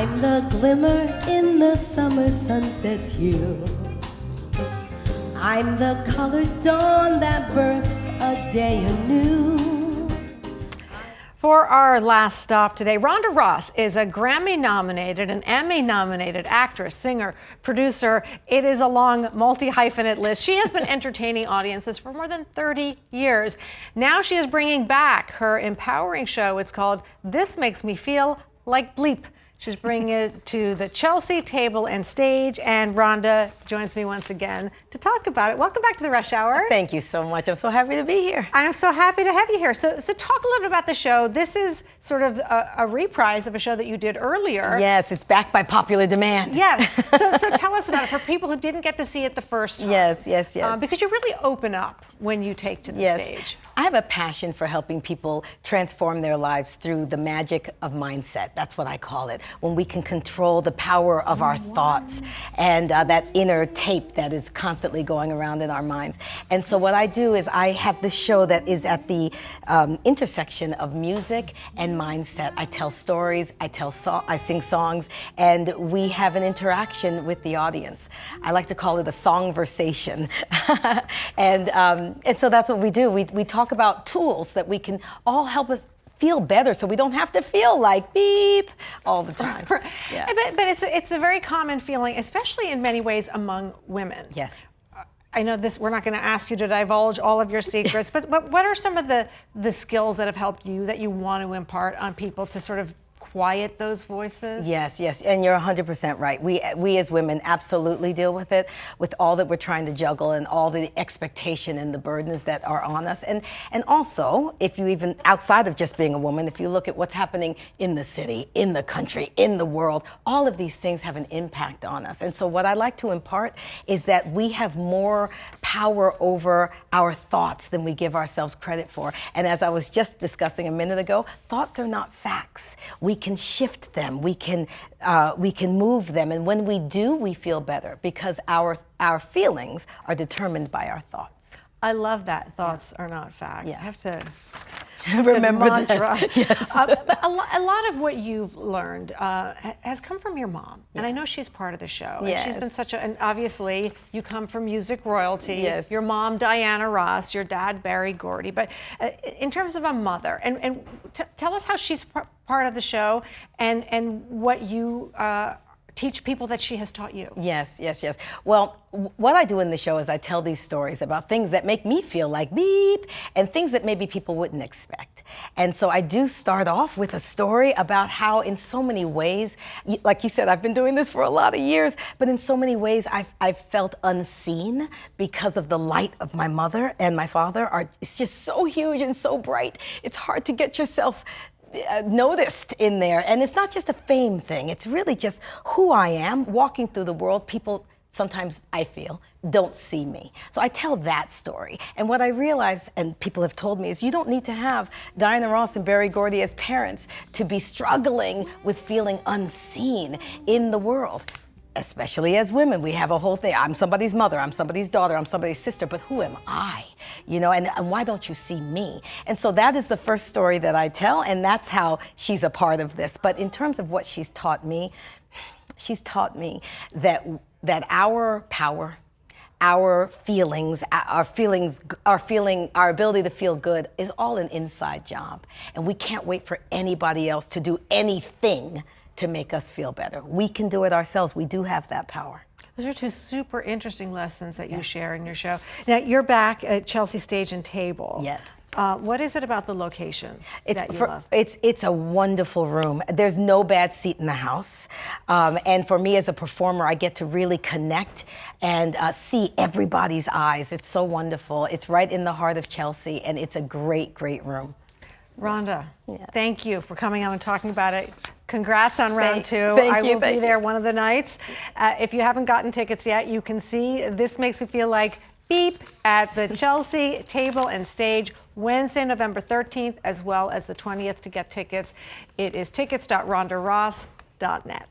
I'm the glimmer in the summer sunset's hue. I'm the colored dawn that births a day anew. For our last stop today, Rhonda Ross is a Grammy-nominated and Emmy-nominated actress, singer, producer. It is a long, multi-hyphenate list. She has been entertaining audiences for more than 30 years. Now she is bringing back her empowering show. It's called This Makes Me Feel Like Bleep. She's bringing it to the Chelsea Table and Stage, and Rhonda joins me once again to talk about it. Welcome back to the Rush Hour. Thank you so much. I'm so happy to be here. I'm so happy to have you here. So talk a little bit about the show. This is sort of a reprise of a show that you did earlier. Yes, it's backed by popular demand. Yes. So tell us about it for people who didn't get to see it the first time. Yes. Because you really open up when you take to the stage. I have a passion for helping people transform their lives through the magic of mindset. That's what I call it. When we can control the power of our thoughts and that inner tape that is constantly going around in our minds. And so what I do is I have this show that is at the intersection of music and mindset. I tell stories, I sing songs, and we have an interaction with the audience. I like to call it a songversation. and so that's what we do. We talk about tools that we can all help us feel better, so we don't have to feel like beep all the time. Yeah. But it's a very common feeling, especially in many ways among women. Yes. I know this. We're not going to ask you to divulge all of your secrets, but what are some of the skills that have helped you that you want to impart on people to sort of quiet those voices? Yes, and you're 100% right. We as women absolutely deal with it, with all that we're trying to juggle and all the expectation and the burdens that are on us. And also, if you even, outside of just being a woman, if you look at what's happening in the city, in the country, in the world, all of these things have an impact on us. And so what I like to impart is that we have more power over our thoughts than we give ourselves credit for. And as I was just discussing a minute ago, thoughts are not facts. We can shift them, we can move them, and when we do, we feel better because our feelings are determined by our thoughts. I love that. Thoughts are not facts. Yeah. I have to remember mantra. that. Yes. But a lot of what you've learned has come from your mom, and I know she's part of the show. Yes. And she's been and obviously you come from music royalty. Yes. Your mom, Diana Ross, your dad, Barry Gordy. But in terms of a mother, and tell us how she's part of the show and what you teach people that she has taught you. Yes. Well, what I do in the show is I tell these stories about things that make me feel like beep and things that maybe people wouldn't expect. And so I do start off with a story about how in so many ways, like you said, I've been doing this for a lot of years, but in so many ways I've felt unseen because of the light of my mother and my father. It's just so huge and so bright. It's hard to get yourself noticed in there. And it's not just a fame thing. It's really just who I am walking through the world. People sometimes, I feel, don't see me. So I tell that story. And what I realize, and people have told me, is you don't need to have Diana Ross and Barry Gordy as parents to be struggling with feeling unseen in the world. Especially as women, we have a whole thing. I'm somebody's mother, I'm somebody's daughter, I'm somebody's sister, but who am I? You know, and why don't you see me? And so that is the first story that I tell, and that's how she's a part of this. But in terms of what she's taught me that our power, our feelings, our ability to feel good is all an inside job. And we can't wait for anybody else to do anything to make us feel better. We can do it ourselves. We do have that power. Those are two super interesting lessons that you share in your show. Now, you're back at Chelsea Stage and Table. Yes. What is it about the location that you love? It's a wonderful room. There's no bad seat in the house. And for me as a performer, I get to really connect and see everybody's eyes. It's so wonderful. It's right in the heart of Chelsea, and it's a great, great room. Rhonda, thank you for coming on and talking about it. Congrats on round two. I will be there one of the nights. If you haven't gotten tickets yet, you can see This Makes Me Feel Like Beep at the Chelsea Table and Stage Wednesday, November 13th, as well as the 20th to get tickets. It is tickets.rhondaross.net.